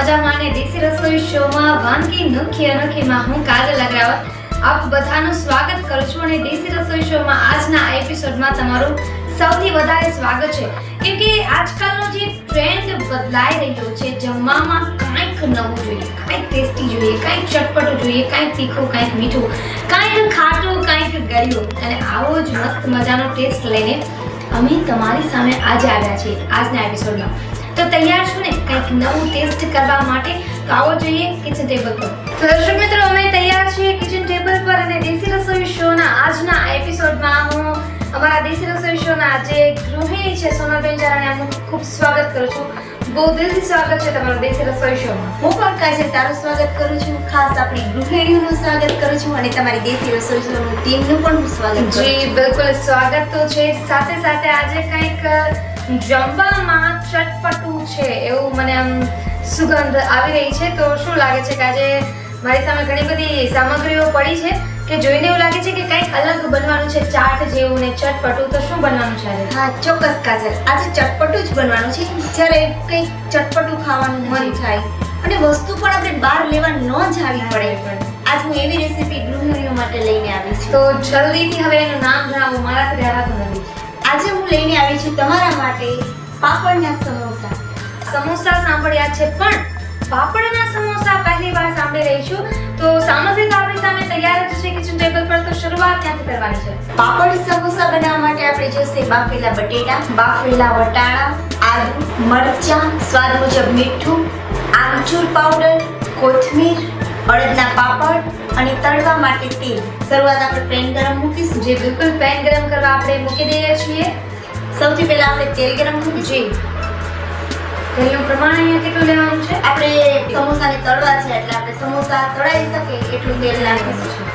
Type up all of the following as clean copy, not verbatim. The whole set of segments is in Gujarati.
મજામાં ને દેશી રસોઈ શોમાં વાનગી નોખી અનોખીમાં હું કાજલ અગ્રવાલ આપ બધાનું સ્વાગત કરું છું અને દેશી રસોઈ શોમાં આજના એપિસોડમાં તમારું સૌથી વધારે સ્વાગત છે કેમ કે આજકાલનો જે ટ્રેન્ડ બદલાઈ રહ્યો છે જમવામાં કંઈક નવું જોઈએ, કંઈક ટેસ્ટી જોઈએ, કંઈક ચટપટું જોઈએ, કંઈક તીખું, કંઈક મીઠું, કંઈક ખાટું, કંઈક ગળ્યું અને આવો જ મસ્ત મજાનો ટેસ્ટ લઈને અમે તમારી સામે આજે આવ્યા છીએ આજના એપિસોડમાં. તો તૈયાર છો ને કંઈક નવું ટેસ્ટ કરવા માટે? તો આવો જોઈએ કિચન ટેબલ પર. તો દર્શક મિત્રો, અમે તૈયાર છીએ કિચન ટેબલ પર અને દેશી રસોઈ શોના આજના એપિસોડમાં હું અમારા દેશી રસોઈ શોના જે ગૃહિણી છે સોનલબેન જારાણી, એમનું ખૂબ સ્વાગત કરું છું. બહુ દિલથી સ્વાગત છે તમારું દેશી રસોઈ શોમાં. હું પણ કાજલ તારું સ્વાગત કરું છું, ખાસ આપણી ગૃહિણીઓનું સ્વાગત કરું છું અને તમારી દેશી રસોઈ શોની ટીમનું પણ હું સ્વાગત કરું છું. જી બિલકુલ, સ્વાગત તો છે. સાથે સાથે આજે કંઈક જમવામાં ચટપટું છે એવું મને આમ સુગંધ આવી રહી છે. તો શું લાગે છે કે આજે મારી સામે ઘણી બધી સામગ્રીઓ પડી છે કે જોઈને એવું લાગે છે કે કંઈક અલગ બનવાનું છે, ચાટ જેવું ને ચટપટું. તો શું બનવાનું છે આજે? હા ચોક્કસ કાજલ, આજે ચટપટું જ બનવાનું છે. જ્યારે કંઈક ચટપટું ખાવાનું મન થાય અને વસ્તુ પણ આપણે બહાર લેવા ન જાવી પડે, આજ હું એવી રેસીપી ગૃહિણીઓ માટે લઈને આવી છું. તો જલ્દીથી હવે એનું નામ જણાવો, મારાથી રહેવાતું નથી. આજે હું લઈને આવી છું તમારા માટે પાપડના સમોસા. સમોસા સાંભળ્યા છે પણ પાપડના સમોસા પહેલી વાર સાંભળી રહી છું. તો સામગ્રી તો આપણી સામે તૈયાર જ છે કિચન ટેબલ પર. તો શરૂઆત ક્યાંથી કરવાની છે? પાપડ સમોસા બનાવવા માટે આપણે જોઈશે બાફેલા બટેટા, બાફેલા વટાણા, આદુ, મરચાં, સ્વાદ મુજબ મીઠું, આમચૂર પાવડર, કોથમીર, અડદના પાપડ અને તળવા માટે તેલ. શરૂઆત આપણે પેન ગરમ મૂકીશું. જે બિલકુલ પેન ગરમ કરવા આપણે મૂકી દઈએ છીએ. સૌથી પહેલા આપણે તેલ ગરમ મૂકીશું. તેલનું પ્રમાણ અહીંયા કેટલું લેવાનું છે? આપણે સમોસાને તળવા છે એટલે આપણે સમોસા તળાઈ શકે એટલું તેલ નાખીશું.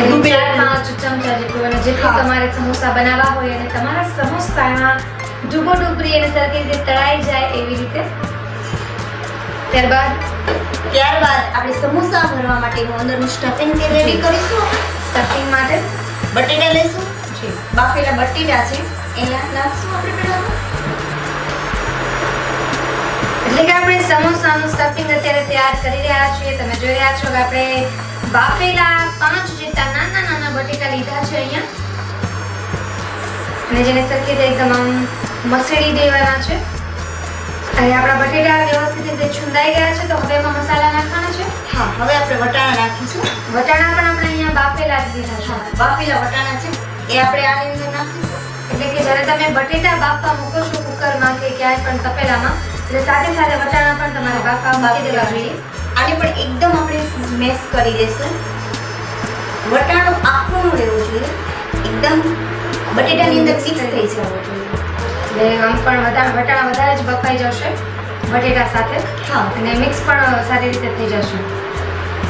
એટલે 4-5 ચમચા જેટલું. અને જેટલું તમારે સમોસા બનાવવા હોય અને તમારા સમોસામાં ડૂબો ડૂબરી અને સરખી રીતે તળાઈ જાય એવી રીતે. ત્યારબાદ આપણે સમોસા ભરવા માટેનું અંદરનું સ્ટફિંગ રેડી કરીશું. સ્ટફિંગ માટે બટેટા લઈશું. બાફેલા બટેટા છે અહીંયા નાખશું આપણે પહેલા. એટલે કે આપણે સમોસાનું સ્ટફિંગ અત્યારે તૈયાર કરી રહ્યા છીએ. તમે જોઈ રહ્યા છો કે આપણે બાફેલા 5 જેટલા નાના નાના બટેટા લીધા છે અહીંયા અને જેને સરખી રીતે એકદમ આમ મસળી દેવાના છે. અને આપણા બટેટા વ્યવસ્થિત રીતે છુંદાઈ ગયા છે. તો હવે એમાં મસાલા નાખવાના છે. હા, હવે આપણે વટાણા નાખીશું. વટાણા પણ આપણે અહીંયા બાફેલા જ લીધા છે. બાફેલા વટાણા છે એ આપણે આની અંદર નાખીશું. એટલે કે જ્યારે તમે બટેટા બાફવા મૂકો છો કુકરમાં કે ક્યાંય પણ તપેલામાં, એટલે સાથે સાથે વટાણા પણ તમારે બાફવા મૂકી દેવા જોઈએ. આને પણ એકદમ આપણે મેશ કરી દઈશું. વટાણું આખું ન રહેવું જોઈએ, એકદમ બટેટાની અંદર મિક્સ થઈ જવું જોઈએ. એટલે આમ પણ વટાણા વધારે જ બફાઈ જશે બટેટા સાથે. હા, અને મિક્સ પણ સારી રીતે થઈ જશે.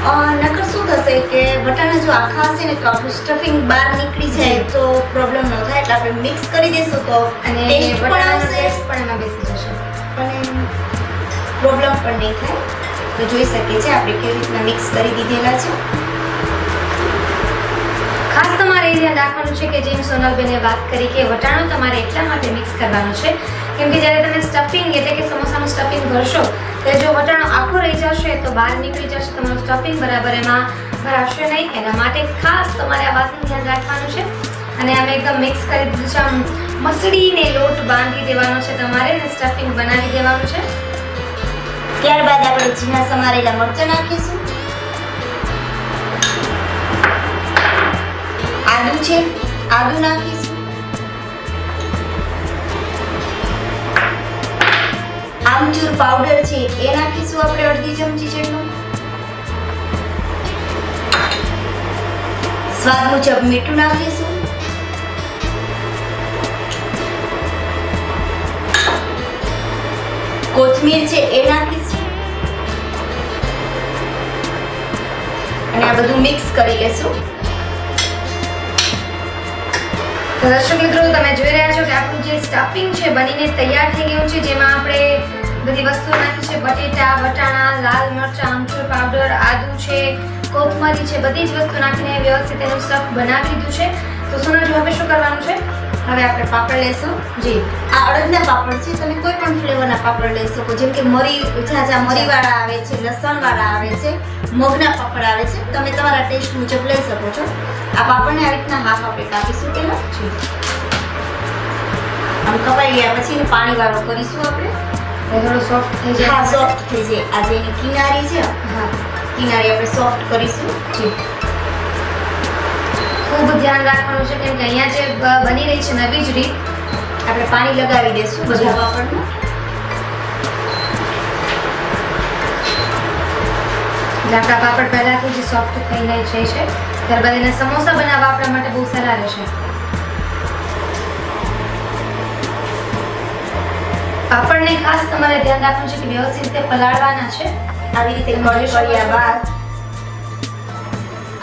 નકર શું થશે કે વટાણા જો આખા હશે ને તો આપણું સ્ટફિંગ બહાર નીકળી જાય તો પ્રોબ્લેમ ન થાય. એટલે આપણે મિક્સ કરી દઈશું તો અને ટેસ્ટ પણ વટાણાનો આવશે ટેસ્ટ પણ એમાં બેસી જશે અને પ્રોબ્લેમ પણ નહીં થાય. તો જોઈ શકીએ છીએ આપણે કેવી રીતના મિક્સ કરી દીધેલા છે. ખાસ તમારે એ ધ્યાન રાખવાનું છે કે જેમ સોનલબેને વાત કરી કે વટાણું તમારે એટલા માટે મિક્સ કરવાનું છે કેમ કે જ્યારે તમે સ્ટફિંગ એટલે કે સમોસાનું સ્ટફિંગ ભરશો ત્યારે જો વટાણું આખું રહી જશે તો બહાર નીકળી જશે, તમારું સ્ટફિંગ બરાબર એમાં ભરાશે નહીં. એના માટે ખાસ તમારે આ વાતનું ધ્યાન રાખવાનું છે. અને અમે એકદમ મિક્સ કરી દીધું છે. આમ મસળીને લોટ બાંધી દેવાનો છે તમારે અને સ્ટફિંગ બનાવી દેવાનું છે. ત્યારબાદ આપણે ઝીણા સમારેલા મરચાં નાખીશું. આદુ છે, આદુ નાખીશું. આમચૂર પાવડર છે એ નાખીશું આપણે અડધી ચમચી જેટલું. સ્વાદ મુજબ મીઠું નાખીશું. કોથમીર છે એ નાખીશું અને આ બધું મિક્સ કરી લેશું. તો દર્શક મિત્રો, તમે જોઈ રહ્યા છો કે આપણું જે સ્ટફિંગ છે બનીને તૈયાર થઈ ગયું છે, જેમાં આપણે બધી વસ્તુઓ નાખી છે. બટેટા, વટાણા, લાલ મરચાં, આમચૂર પાવડર, આદુ છે, કોથમરી છે, બધી જ વસ્તુ નાખીને વ્યવસ્થિત એનું સ્ટફ બનાવી દીધું છે. તો સોનલ, હવે શું કરવાનું છે? હવે આપણે પાપડ લેશું. જી. આ અડદના પાપડ છે, તમે કોઈ પણ ફ્લેવરના પાપડ લઈ શકો, જેમ કે ઝાઝા મરીવાળા આવે છે, લસણવાળા આવે છે, મગના પાપડ આવે છે, તમે તમારા ટેસ્ટ મુજબ લઈ શકો છો. આ પાપડને આવી રીતના હાફ આપણે કાપીશું પહેલા. આમ કપાઈ ગયા પછી એને પાણીવાળો કરીશું આપણે. થોડો સોફ્ટ થઈ જાય. હા, સોફ્ટ થઈ જાય. આ જેની કિનારી છે, હા, કિનારી આપણે સોફ્ટ કરીશું. જી. ખૂબ ધ્યાન રાખવાનું છે કેમ કે અહીંયા જે બની રહી છે નવી જ રીત. આપણે પાણી લગાવી દઈશું બધા પાપડમાં. એટલે આપણા પાપડ પહેલાથી જ સોફ્ટ થઈને જાય છે, ત્યારબાદ એને સમોસા બનાવવા આપણા માટે બહુ સારા રહેશે. પાપડને ખાસ તમારે ધ્યાન રાખવાનું છે કે વ્યવસ્થિત રીતે પલાળવાના છે. આવી રીતે કટ કર્યા બાદ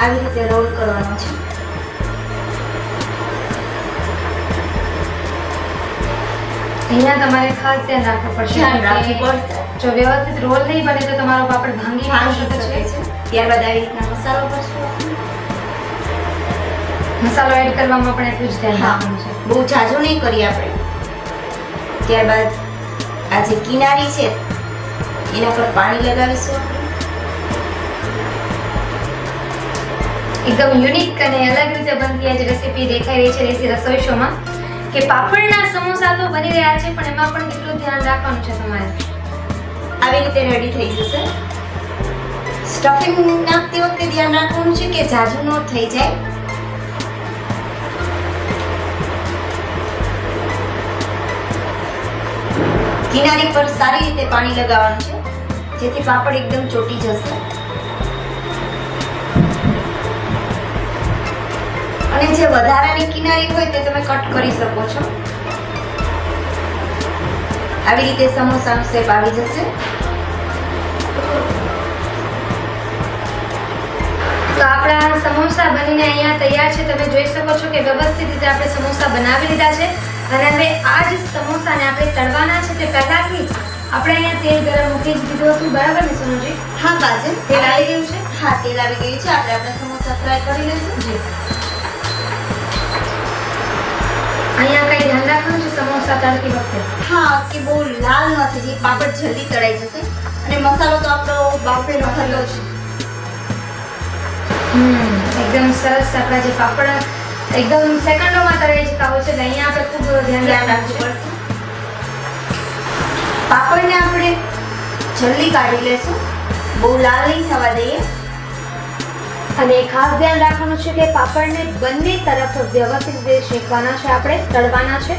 આવી રીતે રોલ કરવાનો છે. અહીંયા તમારે ખાસ ધ્યાન રાખવું પડશે ધ્યાન રાખવું કે પડશે. જો વ્યવસ્થિત રોલ નહીં બને તો તમારો પાપડ ભાંગી ભાંગી શકે શકે છે. છે. ત્યારબાદ આવી રીતના મસાલો કરશું. મસાલો એડ કરવામાં પણ એટલું જ ધ્યાન હા, રાખવાનું છે. બહુ ઝાઝું નહીં કરીએ આપણે. ત્યારબાદ આ જે કિનારી છે એના પર પાણી લગાવીશું આપણે. એકદમ યુનિક અને અલગ રીતે બનતી આ જે રેસીપી દેખાઈ રહી છે દેશી રસોઈ શોમાં કે પાપડના સમોસા તો બની રહ્યા છે પણ એમાં પણ કેટલું ધ્યાન રાખવાનું છે તમારે. આવી રીતે રેડી થઈ જશે. સ્ટફિંગ નાખતી વખતે ધ્યાન રાખવાનું છે કે ઝાઝું ન થઈ જાય. કિનારી પર સારી રીતે પાણી લગાવવાનું છે જેથી પાપડ એકદમ ચોટી જશે. અને જે વધારાની કિનારી હોય તે તમે કટ કરી શકો છો. આવી રીતે સમોસાનો શેપ આવી જશે. તો આપણા સમોસા બનીને અહીંયા તૈયાર છે. તમે જોઈ શકો છો કે વ્યવસ્થિત રીતે આપણે સમોસા બનાવી લીધા છે અને હવે આ જ સમોસાને આપણે તળવાના છે. તે પહેલાથી આપણે અહીંયા તેલ ગરમ મૂકી જ દીધું હતું, બરાબર ને સોનુજી? હા કાજલ, તેલ આવી ગયું છે? હા, તેલ આવી ગયું છે. આપણે આપણા સમોસા ફ્રાય કરી લઈશું. જી. અહીંયા કઈ ધ્યાન રાખવાનું છે સમોસા તળતી વખતે? હા, કે બહુ લાલ ન થઈ જાય, પાપડ જલ્દી તળાઈ જશે. અને મસાલો તો આપણો બાફેલો થયેલો છે. એકદમ સરસ. આપણા જે પાપડ એકદમ સેકન્ડોમાં તળાઈ જતા હોય છે એટલે અહીંયા આપણે ખૂબ ધ્યાન ધ્યાન રાખવું રાખવું પડશે. પડશે. પાપડને આપણે જલ્દી કાઢી લેશું, બહુ લાલ નહીં થવા દઈએ. અને ખાસ ધ્યાન રાખવાનું છે કે પાપડને બંને તરફ વ્યવસ્થિત રીતે શેકવાના છે, આપણે તળવાના છે,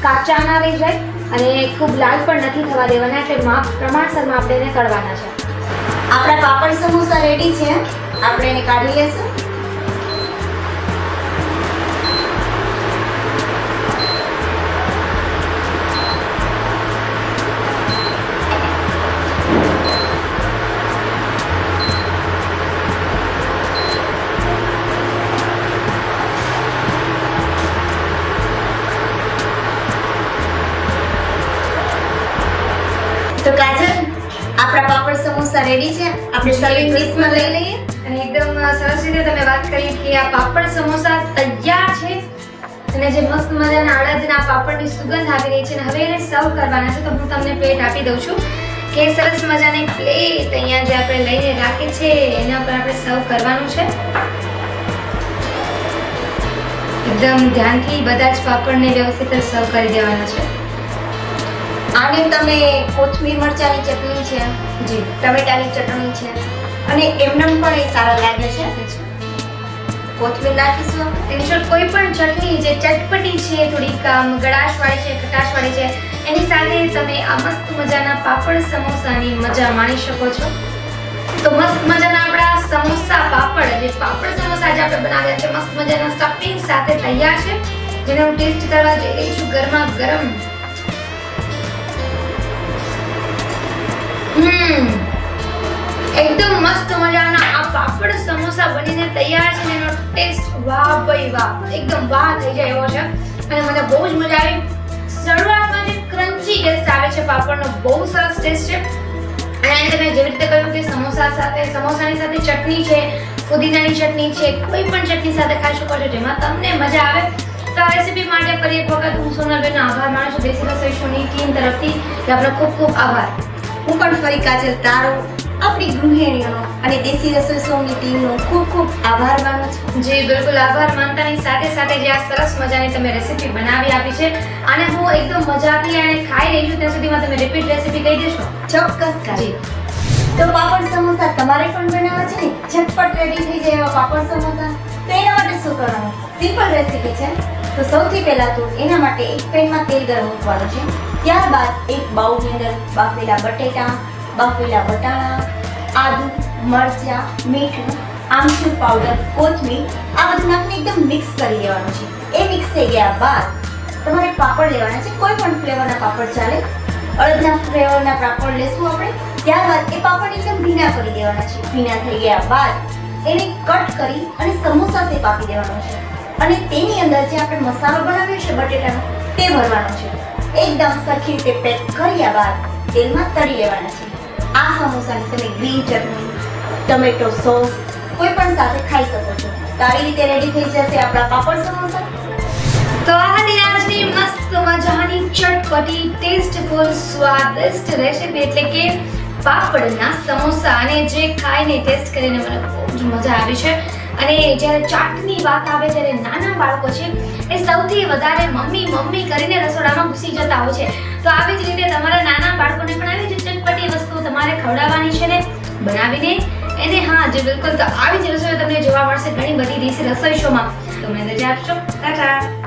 કાચા ના રહી જાય અને ખૂબ લાલ પણ નથી થવા દેવાના. એટલે માપ પ્રમાણસરમાં આપણે એને તળવાના છે. આપણા પાપડ સમોસા રેડી છે. આપણે એને કાઢી લેશું. તો કાજલ, આપણા પાપડ સમોસા રેડી છે. આપણે સર્વિંગ ડીશમાં લઈ લઈએ. અને એકદમ સરસ રીતે તમે વાત કરી કે આ પાપડ સમોસા તૈયાર છે અને જે મસ્ત મજાના અડદના પાપડની સુગંધ આવી રહી છે અને હવે એને સર્વ કરવાના છે. તો હું તમને પ્લેટ આપી દઉં છું કે સરસ મજાની પ્લેટ અહીંયા જે આપણે લઈને રાખી છે એના પર આપણે સર્વ કરવાનું છે. એકદમ ધ્યાનથી બધા જ પાપડને વ્યવસ્થિત સર્વ કરી દેવાના છે. આને તમે કોથમીર મરચાની ચટણી છે, જી, ટમેટાની ચટણી છે અને એમનેમ પણ એ સારા લાગે છે. કોથમીર નાખીશું આપણે. એની જોડે કોઈ પણ ચટણી જે ચટપટી છે, થોડીક ગળાશવાળી છે, ખટાશવાળી છે, એની સાથે તમે આ મસ્ત મજાના પાપડ સમોસાની મજા માણી શકો છો. તો મસ્ત મજાના આપણા સમોસા પાપડ જે પાપડ સમોસા આજે આપણે બનાવ્યા છે મસ્ત મજાના સ્ટફિંગ સાથે તૈયાર છે, જેને હું ટેસ્ટ કરવા જઈ રહી છું ગરમા ગરમ. એકદમ મસ્ત મજાના આ પાપડ સમોસા બનીને તૈયાર છે. એનો ટેસ્ટ વાહ ભાઈ વાહ, એકદમ વાહ થઈ જાય એવો છે અને મને બહુ જ મજા આવી. શરૂઆતમાં જે ક્રન્ચી ટેસ્ટ આવે છે પાપડનો, બહુ સરસ ટેસ્ટ છે. અને તમે જેવી રીતે કહ્યું કે સમોસાની સાથે ચટણી છે, ફુદીનાની ચટણી છે, કોઈ પણ ચટણી સાથે ખાઈ શકો છો જેમાં તમને મજા આવે. તો આ રેસીપી માટે ફરી એક વખત હું સોનલબેનનો આભાર માનું છું દેશી રસોઈ શોની ટીમ તરફથી કે આપનો ખૂબ ખૂબ આભાર. હું પણ ફરી કાજલ તારો આપણી ગૃહિણીઓનો અને દેશી રસોઈ શોની ટીમનો ખૂબ ખૂબ આભાર માનું છું. જી બિલકુલ આભાર માનતાની સાથે સાથે જે આ સરસ મજાની તમે રેસીપી બનાવી આપી છે અને હું એકદમ મજાથી અને ખાઈ રહી છું ત્યાં સુધીમાં તમે રિપીટ રેસીપી કહી દેશો. ચોક્કસ કાજલ. જી તો પાપડ સમોસા તમારે પણ બનાવવા છે ને, ઝટપટ રેડી થઈ જાય એવા પાપડ સમોસા. તો એના માટે શું કરવાનું? સિમ્પલ રેસીપી છે. તો સૌથી પહેલા તો એના માટે એક પેનમાં તેલ ગરમ મૂકવાનું છે. ત્યારબાદ એક બાઉલની અંદર બાફેલા બટેટા, બાફેલા વટાણા, આદુ, મરચાં, મીઠું, આમચૂર પાવડર, કોથમીર આ બધું નાખીને એકદમ મિક્સ કરી દેવાનું છે. એ મિક્સ થઈ ગયા બાદ તમારે પાપડ લેવાના છે. કોઈ પણ ફ્લેવરના પાપડ ચાલે. અડદના ફ્લેવરના પાપડ લેશું આપણે. ત્યારબાદ એ પાપડ એકદમ ભીના કરી દેવાના છે. ભીના થઈ ગયા બાદ એને કટ કરી અને સમોસા શેપ આપી દેવાનો છે. અને તેની અંદર જે આપણે મસાલો બનાવ્યો છે બટેટાનો તે ભરવાનો છે. એકદમ સરખી રીતે પેક કર્યા બાદ તેલમાં તળી લેવાના છે. આ સમોસાની તમે ગ્રીન ચટણી, ટમેટો સોસ કોઈ પણ સાથે ખાઈ શકો છો. તો આવી રીતે રેડી થઈ જશે આપણા પાપડ સમોસા. તો આ હતી આજની મસ્ત મજાની ચટપટી ટેસ્ટફુલ સ્વાદિષ્ટ રેસીપી એટલે કે પાપડના સમોસા, અને જે ખાઈને ટેસ્ટ કરીને મને ખૂબ જ મજા આવી છે. અને જ્યારે ચાટની વાત આવે ત્યારે નાના બાળકો છે એ સૌથી વધારે મમ્મી મમ્મી કરીને રસોડામાં ઘૂસી જતા હોય છે. તો આવી જ રીતે તમારા નાના બાળકોને પણ આવી જ ચટપટી વસ્તુઓ તમારે ખવડાવવાની છે ને, બનાવીને એને. હા જે બિલકુલ. તો આવી જ રસોઈઓ તમને જોવા મળશે ઘણી બધી દેશી રસોઈ શોમાં. તો મને રજા આપશો. ટાટા.